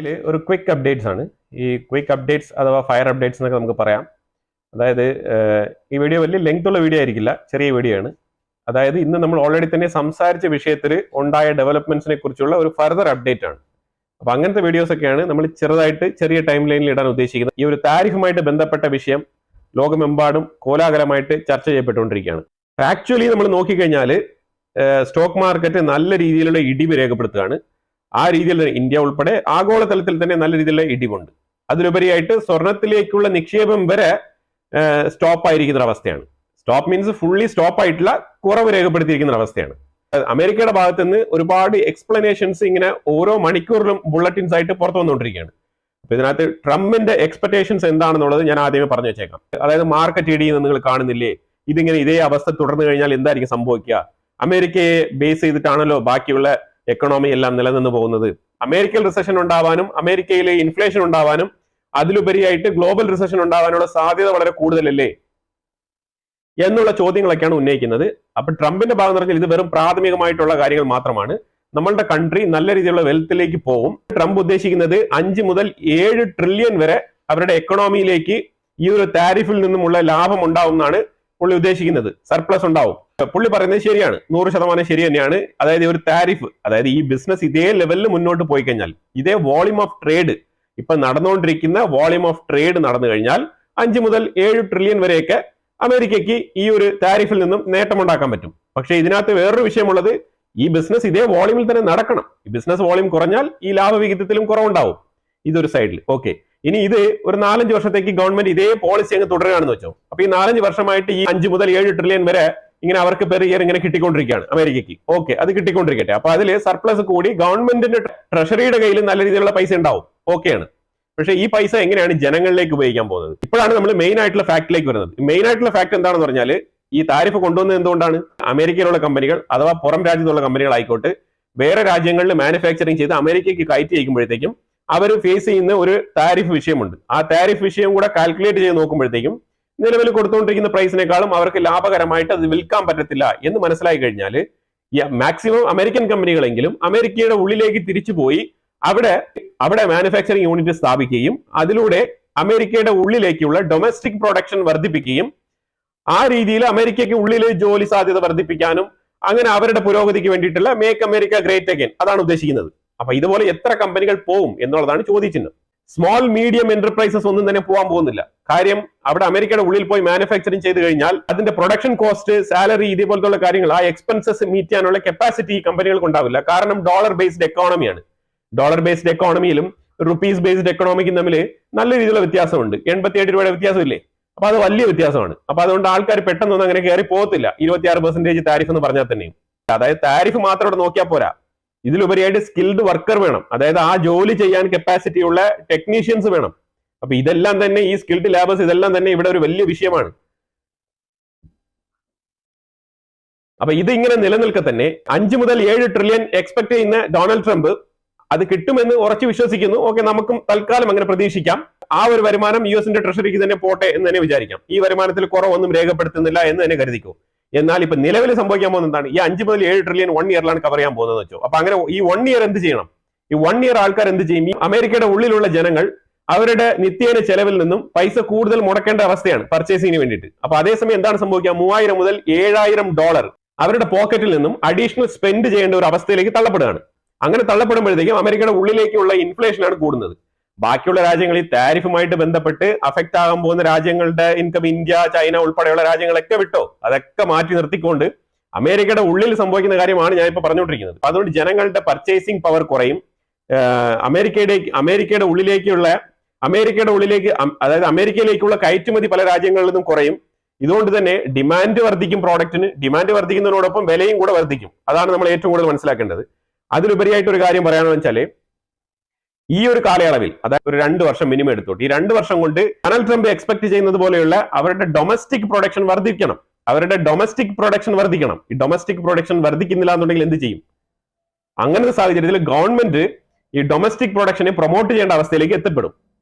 വീഡിയോയിൽ ഒരു quick updates ആണ്. ഈ ക്വിക്ക് അപ്ഡേറ്റ്സ് അഥവാ ഫയർ അപ്ഡേറ്റ്സ് എന്നൊക്കെ നമുക്ക് പറയാം. അതായത് ഈ വീഡിയോ വലിയ ലെങ്ത് ഉള്ള വീഡിയോ ആയിരിക്കില്ല, ചെറിയ വീഡിയോ ആണ്. അതായത് ഇന്ന് നമ്മൾ ഓൾറെഡി തന്നെ സംസാരിച്ച വിഷയത്തിൽ ഉണ്ടായ ഡെവലപ്മെന്റ്സിനെ കുറിച്ചുള്ള ഒരു ഫർദർ അപ്ഡേറ്റ് ആണ്. അപ്പൊ അങ്ങനത്തെ വീഡിയോസ് ഒക്കെയാണ് നമ്മൾ ചെറിയ ടൈം ലൈനിൽ ഇടാൻ ഉദ്ദേശിക്കുന്നത്. ഈ ഒരു താരിഫുമായിട്ട് ബന്ധപ്പെട്ട വിഷയം ലോകമെമ്പാടും കോലാഹലമായിട്ട് ചർച്ച ചെയ്യപ്പെട്ടുകൊണ്ടിരിക്കുകയാണ്. ആക്ച്വലി നമ്മൾ നോക്കിക്കഴിഞ്ഞാൽ സ്റ്റോക്ക് മാർക്കറ്റ് നല്ല രീതിയിലുള്ള ഇടിവ് രേഖപ്പെടുത്തുകയാണ്. ആ രീതിയിൽ ഇന്ത്യ ഉൾപ്പെടെ ആഗോളതലത്തിൽ തന്നെ നല്ല രീതിയിലുള്ള ഇടിവുണ്ട്. അതിലുപരിയായിട്ട് സ്വർണത്തിലേക്കുള്ള നിക്ഷേപം വരെ സ്റ്റോപ്പ് ആയിരിക്കുന്ന അവസ്ഥയാണ്. സ്റ്റോപ്പ് മീൻസ് ഫുള്ളി സ്റ്റോപ്പ് ആയിട്ടുള്ള കുറവ് രേഖപ്പെടുത്തിയിരിക്കുന്ന അവസ്ഥയാണ്. അമേരിക്കയുടെ ഭാഗത്ത് നിന്ന് ഒരുപാട് എക്സ്പ്ലനേഷൻസ് ഇങ്ങനെ ഓരോ മണിക്കൂറിലും ബുള്ളറ്റിൻസ് ആയിട്ട് പുറത്തു വന്നുകൊണ്ടിരിക്കുകയാണ്. അപ്പൊ ഇതിനകത്ത് ട്രംപിന്റെ എക്സ്പെക്ടേഷൻസ് എന്താണെന്നുള്ളത് ഞാൻ ആദ്യമേ പറഞ്ഞു വെച്ചേക്കാം. അതായത് മാർക്കറ്റ് ഇടിയുന്ന നിങ്ങൾ കാണുന്നില്ലേ, ഇതിങ്ങനെ ഇതേ അവസ്ഥ തുടർന്നു കഴിഞ്ഞാൽ എന്തായിരിക്കും സംഭവിക്കുക? അമേരിക്കയെ ബേസ് ചെയ്തിട്ടാണല്ലോ ബാക്കിയുള്ള എക്കണോമി എല്ലാം നിലനിന്ന് പോകുന്നത്. അമേരിക്കയിൽ റിസഷൻ ഉണ്ടാവാനും അമേരിക്കയിലെ ഇൻഫ്ലേഷൻ ഉണ്ടാവാനും അതിലുപരിയായിട്ട് ഗ്ലോബൽ റിസഷൻ ഉണ്ടാവാനുള്ള സാധ്യത വളരെ കൂടുതലല്ലേ എന്നുള്ള ചോദ്യങ്ങളൊക്കെയാണ് ഉന്നയിക്കുന്നത്. അപ്പൊ ട്രംപിന്റെ ഭാഗം പറഞ്ഞാൽ ഇത് വെറും പ്രാഥമികമായിട്ടുള്ള കാര്യങ്ങൾ മാത്രമാണ്. നമ്മളുടെ കൺട്രി നല്ല രീതിയിലുള്ള വെൽത്തിലേക്ക് പോകും. ട്രംപ് ഉദ്ദേശിക്കുന്നത് 5 മുതൽ 7 ട്രില്യൺ വരെ അവരുടെ എക്കണോമിയിലേക്ക് ഈ ഒരു താരിഫിൽ നിന്നുമുള്ള ലാഭം ഉണ്ടാവും എന്നാണ് പുള്ളി ഉദ്ദേശിക്കുന്നത്. സർപ്ലസ് ഉണ്ടാവും. പുള്ളി പറയുന്നത് ശരിയാണ്, 100% ശരി തന്നെയാണ്. അതായത് ഒരു താരിഫ്, അതായത് ഈ ബിസിനസ് ഇതേ ലെവലിൽ മുന്നോട്ട് പോയി കഴിഞ്ഞാൽ, ഇതേ വോളിയം ഓഫ് ട്രേഡ് ഇപ്പൊ നടന്നുകൊണ്ടിരിക്കുന്ന വോളിയം ഓഫ് ട്രേഡ് നടന്നു കഴിഞ്ഞാൽ 5 മുതൽ 7 ട്രില്യൺ വരെയൊക്കെ അമേരിക്കയ്ക്ക് ഈ ഒരു താരിഫിൽ നിന്നും നേട്ടമുണ്ടാക്കാൻ പറ്റും. പക്ഷേ ഇതിനകത്ത് വേറൊരു വിഷയമുള്ളത്, ഈ ബിസിനസ് ഇതേ വോളിയമിൽ തന്നെ നടക്കണം. ഈ ബിസിനസ് വോളിയം കുറഞ്ഞാൽ ഈ ലാഭവിഹിതത്തിലും കുറവുണ്ടാവും. ഇതൊരു സൈഡിൽ. ഓക്കെ, ഇനി ഇത് ഒരു 4-5 വർഷത്തേക്ക് ഗവൺമെന്റ് ഇതേ പോളിസി അങ്ങ് തുടരുകയാണെന്ന് വെച്ചോ. അപ്പൊ ഈ 4-5 വർഷമായിട്ട് ഈ 5 മുതൽ 7 ട്രില്യൺ വരെ ഇങ്ങനെ അവർക്ക് പെർ ഇയർ ഇങ്ങനെ കിട്ടിക്കൊണ്ടിരിക്കുകയാണ് അമേരിക്കയ്ക്ക്. ഓക്കെ, അത് കിട്ടിക്കൊണ്ടിരിക്കട്ടെ. അപ്പൊ അതിൽ സർപ്ലസ് കൂടി ഗവൺമെന്റിന്റെ ട്രഷറിയുടെ കയ്യിൽ നല്ല രീതിയിലുള്ള പൈസ ഉണ്ടാവും. ഓക്കെയാണ്. പക്ഷേ ഈ പൈസ എങ്ങനെയാണ് ജനങ്ങളിലേക്ക് ഉപയോഗിക്കാൻ പോകുന്നത്? ഇപ്പോഴാണ് നമ്മൾ മെയിൻ ആയിട്ടുള്ള ഫാക്ടിലേക്ക് വരുന്നത്. മെയിൻ ആയിട്ടുള്ള ഫാക്ട് എന്താണെന്ന് പറഞ്ഞാൽ, ഈ താരിഫ് കൊണ്ടുവന്നത് എന്തുകൊണ്ടാണ്? അമേരിക്കയിലുള്ള കമ്പനികൾ അഥവാ പുറം രാജ്യത്തുള്ള കമ്പനികൾ ആയിക്കോട്ടെ, വേറെ രാജ്യങ്ങളിൽ മാനുഫാക്ചറിങ് ചെയ്ത് അമേരിക്കയ്ക്ക് കയറ്റി അയക്കുമ്പോഴത്തേക്കും അവർ ഫേസ് ചെയ്യുന്ന ഒരു താരിഫ് വിഷയമുണ്ട്. ആ താരിഫ് വിഷയം കൂടെ കാൽക്കുലേറ്റ് ചെയ്ത് നോക്കുമ്പോഴത്തേക്കും നിലവിൽ കൊടുത്തുകൊണ്ടിരിക്കുന്ന പ്രൈസിനേക്കാളും അവർക്ക് ലാഭകരമായിട്ട് അത് വിൽക്കാൻ പറ്റത്തില്ല എന്ന് മനസ്സിലായി കഴിഞ്ഞാൽ, മാക്സിമം അമേരിക്കൻ കമ്പനികളെങ്കിലും അമേരിക്കയുടെ ഉള്ളിലേക്ക് തിരിച്ചു പോയി അവിടെ മാനുഫാക്ചറിങ് യൂണിറ്റ് സ്ഥാപിക്കുകയും അതിലൂടെ അമേരിക്കയുടെ ഉള്ളിലേക്കുള്ള ഡൊമസ്റ്റിക് പ്രൊഡക്ഷൻ വർദ്ധിപ്പിക്കുകയും ആ രീതിയിൽ അമേരിക്കയ്ക്ക് ഉള്ളിലെ ജോലി സാധ്യത വർദ്ധിപ്പിക്കാനും അങ്ങനെ അവരുടെ പുരോഗതിക്ക് വേണ്ടിയിട്ടുള്ള മേക്ക് അമേരിക്ക ഗ്രേറ്റ് അഗൈൻ അതാണ് ഉദ്ദേശിക്കുന്നത്. അപ്പൊ ഇതുപോലെ എത്ര കമ്പനികൾ പോവും എന്നുള്ളതാണ് ചോദിച്ചിരുന്നത്. സ്മോൾ മീഡിയം എന്റർപ്രൈസസ് ഒന്നും തന്നെ പോകാൻ പോകുന്നില്ല. കാര്യം അവിടെ അമേരിക്കയുടെ ഉള്ളിൽ പോയി മാനുഫാക്ചറിങ് ചെയ്ത് കഴിഞ്ഞാൽ അതിന്റെ പ്രൊഡക്ഷൻ കോസ്റ്റ്, സാലറി, ഇതേപോലത്തുള്ള കാര്യങ്ങൾ, ആ എക്സ്പെൻസസ് മീറ്റ് ചെയ്യാനുള്ള കപ്പാസിറ്റി കമ്പനികൾക്ക് ഉണ്ടാവില്ല. കാരണം ഡോളർ ബേസ്ഡ് എക്കോണമിയാണ്. ഡോളർ ബേസ്ഡ് എക്കോണമിയിലും റുപ്പീസ് ബേസ്ഡ് എക്കോണമിക്കും തമ്മിൽ നല്ല രീതിയിലുള്ള വ്യത്യാസമുണ്ട്. 87 രൂപയുടെ വ്യത്യാസമില്ലേ? അപ്പൊ അത് വലിയ വ്യത്യാസമാണ്. അപ്പൊ അതുകൊണ്ട് ആൾക്കാർ പെട്ടെന്നൊന്നും അങ്ങനെ കയറി പോകത്തില്ല. 26% താരിഫ് എന്ന് പറഞ്ഞാൽ തന്നെയും. അതായത് താരിഫ് മാത്രം ഇവിടെ നോക്കിയാൽ പോരാ, ഇതിലുപരിയായിട്ട് സ്കിൽഡ് വർക്കർ വേണം. അതായത് ആ ജോലി ചെയ്യാൻ കപ്പാസിറ്റി ഉള്ള ടെക്നീഷ്യൻസ് വേണം. അപ്പൊ ഇതെല്ലാം തന്നെ, ഈ സ്കിൽഡ് ലേബേഴ്സ് ഇതെല്ലാം തന്നെ ഇവിടെ ഒരു വലിയ വിഷയമാണ്. അപ്പൊ ഇതിങ്ങനെ നിലനിൽക്കെ തന്നെ 5 മുതൽ 7 ട്രില്യൺ എക്സ്പെക്ട് ചെയ്യുന്ന ഡൊണാൾഡ് ട്രംപ് അത് കിട്ടുമെന്ന് ഉറച്ചു വിശ്വസിക്കുന്നു. ഓക്കെ, നമുക്കും തൽക്കാലം അങ്ങനെ പ്രതീക്ഷിക്കാം. ആ ഒരു വരുമാനം യുഎസിന്റെ ട്രഷറിക്ക് തന്നെ പോട്ടെ എന്ന് തന്നെ വിചാരിക്കാം. ഈ വരുമാനത്തിൽ കുറവൊന്നും രേഖപ്പെടുത്തുന്നില്ല എന്ന് തന്നെ കരുതിക്കോ. എന്നാൽ ഇപ്പൊ നിലവിൽ സംഭവിക്കാൻ പോകുന്നത് എന്താണ്? ഈ 5 മുതൽ 7 ട്രില്യൺ 1 ഇയറിലാണ് കവർ ചെയ്യാൻ പോകുന്നത് വെച്ചോ. അപ്പൊ അങ്ങനെ ഈ 1 ഇയർ എന്ത് ചെയ്യണം? ഈ 1 ഇയർ ആൾക്കാർ എന്ത് ചെയ്യും? ഈ അമേരിക്കയുടെ ഉള്ളിലുള്ള ജനങ്ങൾ അവരുടെ നിത്യേന ചെലവിൽ നിന്നും പൈസ കൂടുതൽ മുടക്കേണ്ട അവസ്ഥയാണ് പർച്ചേസിങ്ങിന് വേണ്ടിയിട്ട്. അപ്പൊ അതേസമയം എന്താണ് സംഭവിക്കുക? $3000 മുതൽ $7000 അവരുടെ പോക്കറ്റിൽ നിന്നും അഡീഷണൽ സ്പെൻഡ് ചെയ്യേണ്ട ഒരു അവസ്ഥയിലേക്ക് തള്ളപ്പെടുകയാണ്. അങ്ങനെ തള്ളപ്പെടുമ്പോഴത്തേക്കും അമേരിക്കയുടെ ഉള്ളിലേക്കുള്ള ഇൻഫ്ലേഷനാണ് കൂടുന്നത്. ബാക്കിയുള്ള രാജ്യങ്ങൾ ഈ താരിഫുമായിട്ട് ബന്ധപ്പെട്ട് അഫക്റ്റ് ആകാൻ പോകുന്ന രാജ്യങ്ങളുടെ ഇൻകം, ഇന്ത്യ, ചൈന ഉൾപ്പെടെയുള്ള രാജ്യങ്ങളൊക്കെ വിട്ടോ, അതൊക്കെ മാറ്റി നിർത്തിക്കൊണ്ട് അമേരിക്കയുടെ ഉള്ളിൽ സംഭവിക്കുന്ന കാര്യമാണ് ഞാൻ ഇപ്പൊ പറഞ്ഞുകൊണ്ടിരിക്കുന്നത്. അതുകൊണ്ട് ജനങ്ങളുടെ പർച്ചേസിംഗ് പവർ കുറയും. അമേരിക്കയുടെ ഉള്ളിലേക്ക് അതായത് അമേരിക്കയിലേക്കുള്ള കയറ്റുമതി പല രാജ്യങ്ങളിൽ നിന്നും കുറയും. ഇതുകൊണ്ട് തന്നെ ഡിമാൻഡ് വർദ്ധിക്കും. പ്രോഡക്റ്റിന് ഡിമാൻഡ് വർദ്ധിക്കുന്നതിനോടൊപ്പം വിലയും കൂടെ വർദ്ധിക്കും. അതാണ് നമ്മൾ ഏറ്റവും കൂടുതൽ മനസ്സിലാക്കേണ്ടത്. അതിലുപരിയായിട്ട് ഒരു കാര്യം പറയാനെന്ന് വെച്ചാൽ, ഈ ഒരു കാലയളവിൽ, അതായത് ഒരു 2 വർഷം മിനിമം എടുത്തോട്ട്, ഈ 2 വർഷം കൊണ്ട് ഡൊണാൾഡ് ട്രംപ് എക്സ്പെക്ട് ചെയ്യുന്നത് പോലെയുള്ള അവരുടെ ഡൊമസ്റ്റിക് പ്രൊഡക്ഷൻ വർദ്ധിക്കണം. ഈ ഡൊമസ്റ്റിക് പ്രൊഡക്ഷൻ വർദ്ധിക്കുന്നില്ല എന്നുണ്ടെങ്കിൽ എന്ത് ചെയ്യും? അങ്ങനത്തെ സാഹചര്യത്തിൽ ഗവൺമെന്റ് ഈ ഡൊമസ്റ്റിക് പ്രൊഡക്ഷനെ പ്രൊമോട്ട് ചെയ്യേണ്ട അവസ്ഥയിലേക്ക് എത്തപ്പെടും.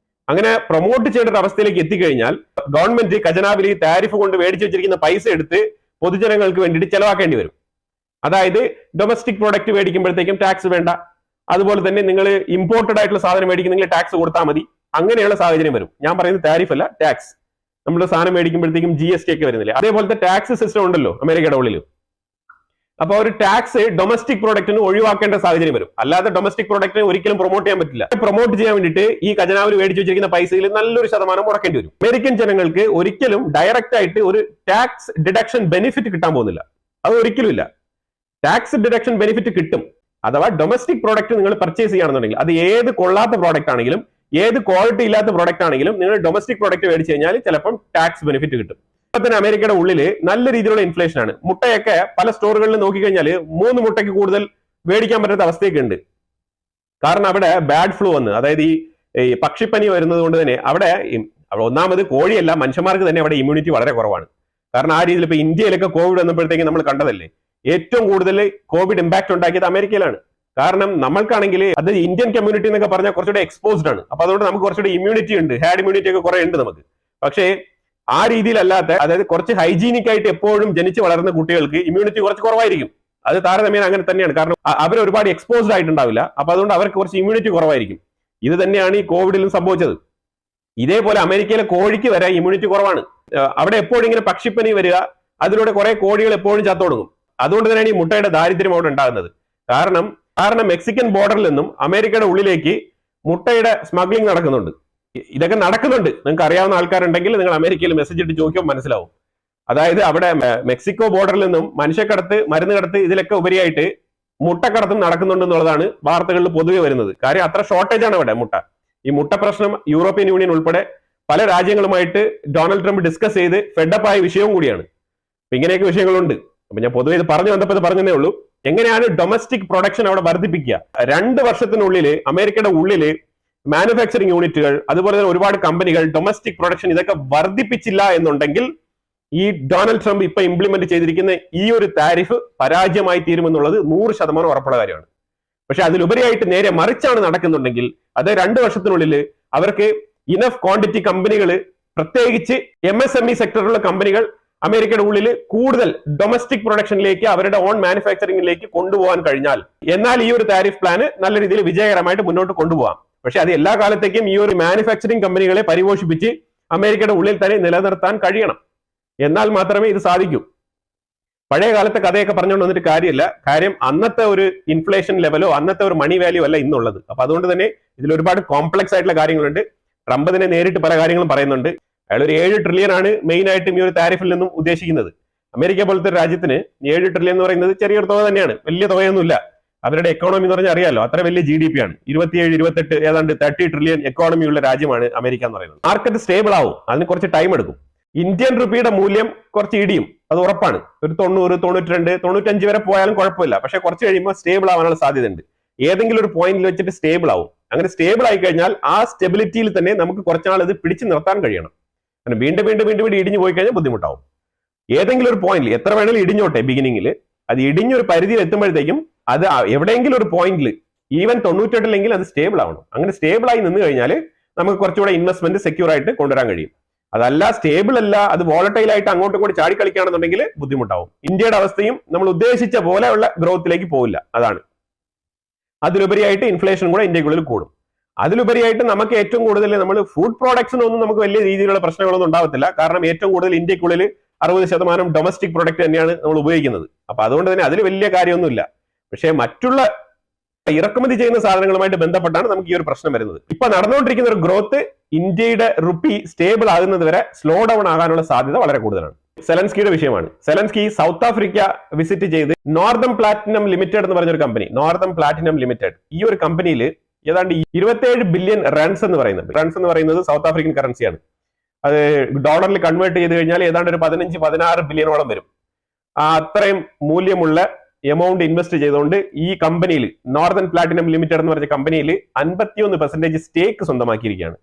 അങ്ങനെ പ്രൊമോട്ട് ചെയ്യേണ്ട ഒരു അവസ്ഥയിലേക്ക് എത്തിക്കഴിഞ്ഞാൽ ഗവൺമെന്റ് ഖജനാവിൽ ഈ താരിഫ് കൊണ്ട് മേടിച്ചു വെച്ചിരിക്കുന്ന പൈസ എടുത്ത് പൊതുജനങ്ങൾക്ക് വേണ്ടിയിട്ട് ചെലവാക്കേണ്ടി വരും. അതായത് ഡൊമസ്റ്റിക് പ്രോഡക്റ്റ് മേടിക്കുമ്പോഴത്തേക്കും ടാക്സ് വേണ്ട, അതുപോലെ തന്നെ നിങ്ങൾ ഇമ്പോർട്ടഡ് ആയിട്ടുള്ള സാധനം മേടിക്കുന്നെങ്കിൽ ടാക്സ് കൊടുത്താൽ മതി. അങ്ങനെയുള്ള സാഹചര്യം വരും. ഞാൻ പറയുന്നത് താരിഫ് അല്ല, ടാക്സ്. നമ്മൾ സാധനം മേടിക്കുമ്പോഴത്തേക്കും GST ഒക്കെ വരുന്നില്ല, അതേപോലത്തെ ടാക്സ് സിസ്റ്റം ഉണ്ടല്ലോ അമേരിക്കയുടെ ഉള്ളിൽ. അപ്പൊ ഒരു ടാക്സ് ഡൊമസ്റ്റിക് പ്രോഡക്റ്റിന് ഒഴിവാക്കേണ്ട സാഹചര്യം വരും. അല്ലാതെ ഡൊമസ്റ്റിക് പ്രോഡക്റ്റിനെ ഒരിക്കലും പ്രൊമോട്ട് ചെയ്യാൻ പറ്റില്ല. പ്രൊമോട്ട് ചെയ്യാൻ വേണ്ടിയിട്ട് ഈ ഖജനാവിൽ മേടിച്ചു വെച്ചിരിക്കുന്ന പൈസയിൽ നല്ലൊരു ശതമാനം മുടക്കേണ്ടി വരും. അമേരിക്കൻ ജനങ്ങൾക്ക് ഒരിക്കലും ഡയറക്റ്റ് ആയിട്ട് ഒരു ടാക്സ് ഡിഡക്ഷൻ ബെനിഫിറ്റ് കിട്ടാൻ പോകുന്നില്ല. അത് ഒരിക്കലും ഇല്ല. ടാക്സ് ഡിഡക്ഷൻ ബെനിഫിറ്റ് കിട്ടും. അഥവാ ഡൊമസ്റ്റിക് പ്രോഡക്റ്റ് നിങ്ങൾ പർച്ചേസ് ചെയ്യുകയാണെന്നുണ്ടെങ്കിൽ, അത് ഏത് കൊള്ളാത്ത പ്രോഡക്റ്റ് ആണെങ്കിലും ഏത് ക്വാളിറ്റി ഇല്ലാത്ത പ്രോഡക്റ്റ് ആണെങ്കിലും നിങ്ങൾ ഡൊമസ്റ്റിക് പ്രോഡക്റ്റ് മേടിച്ചു കഴിഞ്ഞാൽ ചിലപ്പം ടാക്സ് ബെനിഫിറ്റ് കിട്ടും. ഇപ്പൊ തന്നെ അമേരിക്കയുടെ ഉള്ളിൽ നല്ല രീതിയിലുള്ള ഇൻഫ്ലേഷൻ ആണ്. മുട്ടയൊക്കെ പല സ്റ്റോറുകളിൽ നോക്കിക്കഴിഞ്ഞാൽ 3 മുട്ടയ്ക്ക് കൂടുതൽ മേടിക്കാൻ പറ്റാത്ത അവസ്ഥയൊക്കെ ഉണ്ട്. കാരണം അവിടെ ബാഡ് ഫ്ലൂ വന്ന്, അതായത് ഈ പക്ഷിപ്പനി വരുന്നത് കൊണ്ട് തന്നെ അവിടെ ഒന്നാമത് കോഴിയല്ല, മനുഷ്യന്മാർക്ക് തന്നെ അവിടെ ഇമ്മ്യൂണിറ്റി വളരെ കുറവാണ്. കാരണം ആ രീതിയിൽ ഇപ്പൊ ഇന്ത്യയിലൊക്കെ കോവിഡ് വന്നപ്പോഴത്തേക്ക് നമ്മൾ കണ്ടതല്ലേ, ഏറ്റവും കൂടുതൽ കോവിഡ് ഇമ്പാക്ട് ഉണ്ടാക്കിയത് അമേരിക്കയിലാണ്. കാരണം നമ്മൾക്കാണെങ്കിൽ അത് ഇന്ത്യൻ കമ്മ്യൂണിറ്റി എന്നൊക്കെ പറഞ്ഞാൽ കുറച്ചുകൂടെ എക്സ്പോസ്ഡ് ആണ്. അപ്പൊ അതുകൊണ്ട് നമുക്ക് കുറച്ചുകൂടെ ഇമ്മ്യൂണിറ്റി ഉണ്ട്, ഹാഡ് ഇമ്മ്യൂണിറ്റി ഒക്കെ കുറെ ഉണ്ട് നമുക്ക്. പക്ഷേ ആ രീതിയിലല്ലാത്ത, അതായത് കുറച്ച് ഹൈജീനിക് ആയിട്ട് എപ്പോഴും ജനിച്ച് വളർന്ന കുട്ടികൾക്ക് ഇമ്മ്യൂണിറ്റി കുറച്ച് കുറവായിരിക്കും. അത് താരതമ്യേന അങ്ങനെ തന്നെയാണ്. കാരണം അവർ ഒരുപാട് എക്സ്പോസ്ഡ് ആയിട്ടുണ്ടാവില്ല. അപ്പൊ അതുകൊണ്ട് അവർക്ക് കുറച്ച് ഇമ്മ്യൂണിറ്റി കുറവായിരിക്കും. ഇത് തന്നെയാണ് ഈ കോവിഡിലും സംഭവിച്ചത്. ഇതേപോലെ അമേരിക്കയിലെ കോഴിക്ക് വരെ ഇമ്മ്യൂണിറ്റി കുറവാണ്. അവിടെ എപ്പോഴും ഇങ്ങനെ പക്ഷിപ്പനി വരിക, അതിലൂടെ കുറെ കോഴികൾ എപ്പോഴും ചത്തൊടുങ്ങും. അതുകൊണ്ട് തന്നെയാണ് ഈ മുട്ടയുടെ ദാരിദ്ര്യം അവിടെ ഉണ്ടാകുന്നത്. കാരണം മെക്സിക്കൻ ബോർഡറിൽ നിന്നും അമേരിക്കയുടെ ഉള്ളിലേക്ക് മുട്ടയുടെ സ്മഗ്ലിംഗ് നടക്കുന്നുണ്ട്. ഇതൊക്കെ നടക്കുന്നുണ്ട്. നിങ്ങൾക്ക് അറിയാവുന്ന ആൾക്കാരുണ്ടെങ്കിൽ നിങ്ങൾ അമേരിക്കയിൽ മെസ്സേജ് ഇട്ട് ചോദിക്കുമ്പോൾ മനസ്സിലാവും. അതായത് അവിടെ മെക്സിക്കോ ബോർഡറിൽ നിന്നും മനുഷ്യക്കടത്ത്, മരുന്ന് കടത്ത്, ഇതിലൊക്കെ ഉപരിയായിട്ട് മുട്ടക്കടത്തും നടക്കുന്നുണ്ട് എന്നുള്ളതാണ് വാർത്തകളിൽ പൊതുവെ വരുന്നത്. കാര്യം അത്ര ഷോർട്ടേജ് ആണ് അവിടെ മുട്ട. ഈ മുട്ട പ്രശ്നം യൂറോപ്യൻ യൂണിയൻ ഉൾപ്പെടെ പല രാജ്യങ്ങളുമായിട്ട് ഡൊണാൾഡ് ട്രംപ് ഡിസ്കസ് ചെയ്ത് ഫെഡപ്പായ വിഷയവും കൂടിയാണ്. അപ്പൊ ഇങ്ങനെയൊക്കെ വിഷയങ്ങളുണ്ട്. അപ്പൊ ഞാൻ പൊതുവെ ഇത് പറഞ്ഞു വന്നപ്പോൾ ഇത് പറഞ്ഞതേ ഉള്ളൂ. എങ്ങനെയാണ് ഡൊമസ്റ്റിക് പ്രൊഡക്ഷൻ അവിടെ വർദ്ധിപ്പിക്കുക? 2 വർഷത്തിനുള്ളിൽ അമേരിക്കയുടെ ഉള്ളിൽ മാനുഫാക്ചറിംഗ് യൂണിറ്റുകൾ, അതുപോലെ തന്നെ ഒരുപാട് കമ്പനികൾ ഡൊമസ്റ്റിക് പ്രൊഡക്ഷൻ ഇതൊക്കെ വർദ്ധിപ്പിച്ചില്ല എന്നുണ്ടെങ്കിൽ ഈ ഡൊണാൾഡ് ട്രംപ് ഇപ്പൊ ഇംപ്ലിമെന്റ് ചെയ്തിരിക്കുന്ന ഈ ഒരു താരിഫ് പരാജയമായി തീരുമെന്നുള്ളത് 100% ഉറപ്പുള്ള കാര്യമാണ്. പക്ഷെ അതിലുപരിയായിട്ട് നേരെ മറിച്ചാണ് നടക്കുന്നുണ്ടെങ്കിൽ, അത് 2 വർഷത്തിനുള്ളിൽ അവർക്ക് ഇനഫ് ക്വാണ്ടിറ്റി കമ്പനികൾ, പ്രത്യേകിച്ച് MSME സെക്ടറിലുള്ള കമ്പനികൾ അമേരിക്കയുടെ ഉള്ളിൽ കൂടുതൽ ഡൊമസ്റ്റിക് പ്രൊഡക്ഷനിലേക്ക്, അവരുടെ ഓൺ മാനുഫാക്ചറിംഗിലേക്ക് കൊണ്ടുപോകാൻ കഴിഞ്ഞാൽ, എന്നാൽ ഈ ഒരു താരിഫ് പ്ലാന് നല്ല രീതിയിൽ വിജയകരമായിട്ട് മുന്നോട്ട് കൊണ്ടുപോകാം. പക്ഷെ അത് എല്ലാ കാലത്തേക്കും ഈ ഒരു മാനുഫാക്ചറിംഗ് കമ്പനികളെ പരിപോഷിപ്പിച്ച് അമേരിക്കയുടെ ഉള്ളിൽ തന്നെ നിലനിർത്താൻ കഴിയണം. എന്നാൽ മാത്രമേ ഇത് സാധിക്കൂ. പഴയ കാലത്തെ കഥയൊക്കെ പറഞ്ഞുകൊണ്ട് വന്നിട്ട് കാര്യമില്ല. കാര്യം അന്നത്തെ ഒരു ഇൻഫ്ലേഷൻ ലെവലോ അന്നത്തെ ഒരു മണി വാല്യൂ അല്ല ഇന്നുള്ളത്. അപ്പൊ അതുകൊണ്ട് തന്നെ ഇതിൽ ഒരുപാട് കോംപ്ലക്സ് ആയിട്ടുള്ള കാര്യങ്ങളുണ്ട്. ട്രംപ് തന്നെ നേരിട്ട് പല കാര്യങ്ങളും പറയുന്നുണ്ട്. അയാൾ ഒരു 7 ട്രില്യൺ ആണ് മെയിൻ ആയിട്ടും ഈ ഒരു താരിഫിൽ നിന്നും ഉദ്ദേശിക്കുന്നത്. അമേരിക്ക പോലത്തെ ഒരു രാജ്യത്തിന് 7 ട്രില്യൺ എന്ന് പറയുന്നത് ചെറിയൊരു തുക തന്നെയാണ്, വലിയ തുകയൊന്നുമില്ല. അവരുടെ എക്കോണമി എന്ന് പറഞ്ഞാൽ അറിയാലോ, അത്ര വലിയ GDP ആണ്. 27-28 ഏതാണ്ട് 30 ട്രില്യൺ എക്കോണമി ഉള്ള രാജ്യമാണ് അമേരിക്ക എന്ന് പറയുന്നത്. മാർക്കറ്റ് സ്റ്റേബിൾ ആവും, അതിന് കുറച്ച് ടൈം എടുക്കും. ഇന്ത്യൻ റുപ്പിയുടെ മൂല്യം കുറച്ച് ഇടിയും, അത് ഉറപ്പാണ്. ഒരു 90, 92, 95 വരെ പോയാലും കുഴപ്പമില്ല. പക്ഷെ കുറച്ച് കഴിയുമ്പോൾ സ്റ്റേബിൾ ആവാനുള്ള സാധ്യതയുണ്ട്. ഏതെങ്കിലും ഒരു പോയിന്റിൽ വെച്ചിട്ട് സ്റ്റേബിൾ ആവും. അങ്ങനെ സ്റ്റേബിൾ ആയി കഴിഞ്ഞാൽ ആ സ്റ്റെബിലിറ്റിയിൽ തന്നെ നമുക്ക് കുറച്ചാൾ ഇത് പിടിച്ചു നിർത്താൻ കഴിയണം. അങ്ങനെ വീണ്ടും വീണ്ടും വീണ്ടും വീണ്ടും ഇടിഞ്ഞു പോയി കഴിഞ്ഞാൽ ബുദ്ധിമുട്ടാവും. ഏതെങ്കിലും ഒരു പോയിന്റിൽ, എത്ര വേണമെങ്കിലും ഇടിഞ്ഞോട്ടെ ബിഗിനിങ്ങിൽ, അത് ഇടിഞ്ഞൊരു പരിധിയിൽ എത്തുമ്പോഴത്തേക്കും അത് എവിടെയെങ്കിലും ഒരു പോയിന്റിൽ, ഈവൻ 98 അത് സ്റ്റേബിൾ ആവണം. അങ്ങനെ സ്റ്റേബിൾ ആയി നിന്ന് കഴിഞ്ഞാൽ നമുക്ക് കുറച്ചുകൂടെ ഇൻവെസ്റ്റ്മെന്റ് സെക്യൂർ ആയിട്ട് കൊണ്ടുവരാൻ കഴിയും. അതല്ല, സ്റ്റേബിൾ അല്ല, അത് വോളറ്റൈൽ ആയിട്ട് അങ്ങോട്ടും കൂടി ചാടിക്കളിക്കുകയാണെന്നുണ്ടെങ്കിൽ ബുദ്ധിമുട്ടാവും. ഇന്ത്യയുടെ അവസ്ഥയും നമ്മൾ ഉദ്ദേശിച്ച പോലെയുള്ള ഗ്രോത്തിലേക്ക് പോവില്ല. അതാണ്. അതിലുപരിയായിട്ട് ഇൻഫ്ലേഷൻ കൂടെ ഇന്ത്യക്കുള്ളിൽ കൂടും. അതിലുപരിയായിട്ട് നമുക്ക് ഏറ്റവും കൂടുതൽ നമ്മൾ ഫുഡ് പ്രോഡക്ട്സിനൊന്നും നമുക്ക് വലിയ രീതിയിലുള്ള പ്രശ്നങ്ങളൊന്നും ഉണ്ടാവത്തില്ല. കാരണം ഏറ്റവും കൂടുതൽ ഇന്ത്യക്കുള്ളിൽ 60% ഡൊമസ്റ്റിക് പ്രൊഡക്റ്റ് തന്നെയാണ് നമ്മൾ ഉപയോഗിക്കുന്നത്. അപ്പൊ അതുകൊണ്ട് തന്നെ അതിൽ വലിയ കാര്യമൊന്നുമില്ല. പക്ഷേ മറ്റുള്ള ഇറക്കുമതി ചെയ്യുന്ന സാധനങ്ങളുമായിട്ട് ബന്ധപ്പെട്ടാണ് നമുക്ക് ഈ ഒരു പ്രശ്നം വരുന്നത്. ഇപ്പൊ നടന്നുകൊണ്ടിരിക്കുന്ന ഒരു ഗ്രോത്ത് ഇന്ത്യയുടെ റുപ്പി സ്റ്റേബിൾ ആകുന്നത് വരെ സ്ലോ ഡൗൺ ആകാനുള്ള സാധ്യത വളരെ കൂടുതലാണ്. സെലൻസ്കിയുടെ വിഷയമാണ്. സെലൻസ്കി സൗത്ത് ആഫ്രിക്ക വിസിറ്റ് ചെയ്ത് നോർത്തേൺ പ്ലാറ്റിനം ലിമിറ്റഡ് എന്ന് പറഞ്ഞൊരു കമ്പനി, നോർത്തേൺ പ്ലാറ്റിനം ലിമിറ്റഡ്, ഈ ഒരു കമ്പനിയിൽ ഏതാണ്ട് 27 ബില്യൺ റൺസ് എന്ന് പറയുന്നത് സൗത്ത് ആഫ്രിക്കൻ കറൻസിയാണ്. അത് ഡോളറിൽ കൺവേർട്ട് ചെയ്ത് കഴിഞ്ഞാൽ ഏതാണ്ട് ഒരു 15-16 ബില്യണോളം വരും. അത്രയും മൂല്യമുള്ള എമൗണ്ട് ഇൻവെസ്റ്റ് ചെയ്തുകൊണ്ട് ഈ കമ്പനിയിൽ, നോർത്തേൺ പ്ലാറ്റിനം ലിമിറ്റഡ് എന്ന് പറഞ്ഞ കമ്പനിയിൽ 51% സ്റ്റേക്ക് സ്വന്തമാക്കിയിരിക്കുകയാണ്.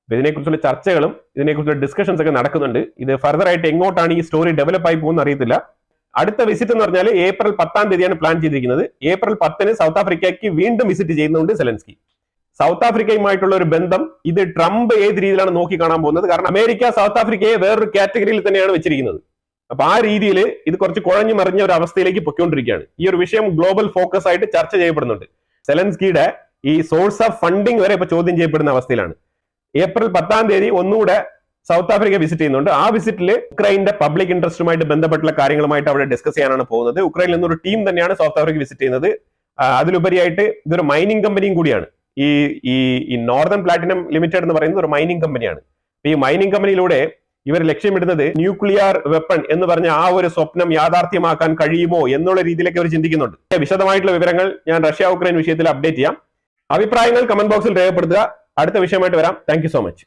ഇതിനെക്കുറിച്ചുള്ള ചർച്ചകളും ഇതിനെക്കുറിച്ചുള്ള ഡിസ്കഷൻസ് ഒക്കെ നടക്കുന്നുണ്ട്. ഇത് ഫർദർ ആയിട്ട് എങ്ങോട്ടാണ് ഈ സ്റ്റോറി ഡെവലപ്പ് ആയി പോകുന്ന അറിയത്തില്ല. അടുത്ത വിസിറ്റ് എന്ന് പറഞ്ഞാൽ ഏപ്രിൽ 10 തീയതിയാണ് പ്ലാൻ ചെയ്തിരിക്കുന്നത്. ഏപ്രിൽ 10 സൗത്ത് ആഫ്രിക്കയ്ക്ക് വീണ്ടും വിസിറ്റ് ചെയ്യുന്നുണ്ട് സെലൻസ്കി. സൗത്ത് ആഫ്രിക്കയുമായിട്ടുള്ള ഒരു ബന്ധം ഇത് ട്രംപ് ഏത് രീതിയിലാണ് നോക്കി കാണാൻ പോകുന്നത്? കാരണം അമേരിക്ക സൗത്ത് ആഫ്രിക്കയെ വേറൊരു കാറ്റഗറിയിൽ തന്നെയാണ് വെച്ചിരിക്കുന്നത്. അപ്പൊ ആ രീതിയിൽ ഇത് കുറച്ച് കുഴഞ്ഞു മറിഞ്ഞ ഒരു അവസ്ഥയിലേക്ക് പൊയ്ക്കൊണ്ടിരിക്കുകയാണ്. ഈ ഒരു വിഷയം ഗ്ലോബൽ ഫോക്കസ് ആയിട്ട് ചർച്ച ചെയ്യപ്പെടുന്നുണ്ട്. സെലൻസ്കിയുടെ ഈ സോഴ്സ് ഓഫ് ഫണ്ടിങ് വരെ ഇപ്പൊ ചോദ്യം ചെയ്യപ്പെടുന്ന അവസ്ഥയിലാണ്. ഏപ്രിൽ 10 ഒന്നുകൂടെ സൗത്ത് ആഫ്രിക്ക വിസിറ്റ് ചെയ്യുന്നുണ്ട്. ആ വിസിറ്റിൽ ഉക്രൈന്റെ പബ്ലിക് ഇൻട്രസ്റ്റുമായിട്ട് ബന്ധപ്പെട്ടുള്ള കാര്യങ്ങളുമായിട്ട് അവിടെ ഡിസ്കസ് ചെയ്യാനാണ് പോകുന്നത്. ഉക്രൈനിൽ നിന്നൊരു ടീം തന്നെയാണ് സൗത്ത് ആഫ്രിക്ക വിസിറ്റ് ചെയ്യുന്നത്. അതിലുപരിയായിട്ട് ഇതൊരു മൈനിങ് കമ്പനിയും കൂടിയാണ്. ഈ നോർത്തേൺ പ്ലാറ്റിനം ലിമിറ്റഡ് എന്ന് പറയുന്നത് ഒരു മൈനിങ് കമ്പനിയാണ്. ഈ മൈനിങ് കമ്പനിയിലൂടെ ഇവർ ലക്ഷ്യമിടുന്നത് ന്യൂക്ലിയർ വെപ്പൺ എന്ന് പറഞ്ഞ ആ ഒരു സ്വപ്നം യാഥാർത്ഥ്യമാക്കാൻ കഴിയുമോ എന്നുള്ള രീതിയിലേക്ക് അവർ ചിന്തിക്കുന്നുണ്ട്. വിശദമായിട്ടുള്ള വിവരങ്ങൾ ഞാൻ റഷ്യ ഉക്രൈൻ വിഷയത്തിൽ അപ്ഡേറ്റ് ചെയ്യാം. അഭിപ്രായങ്ങൾ കമന്റ് ബോക്സിൽ രേഖപ്പെടുത്തുക. അടുത്ത വിഷയമായിട്ട് വരാം. Thank you so much.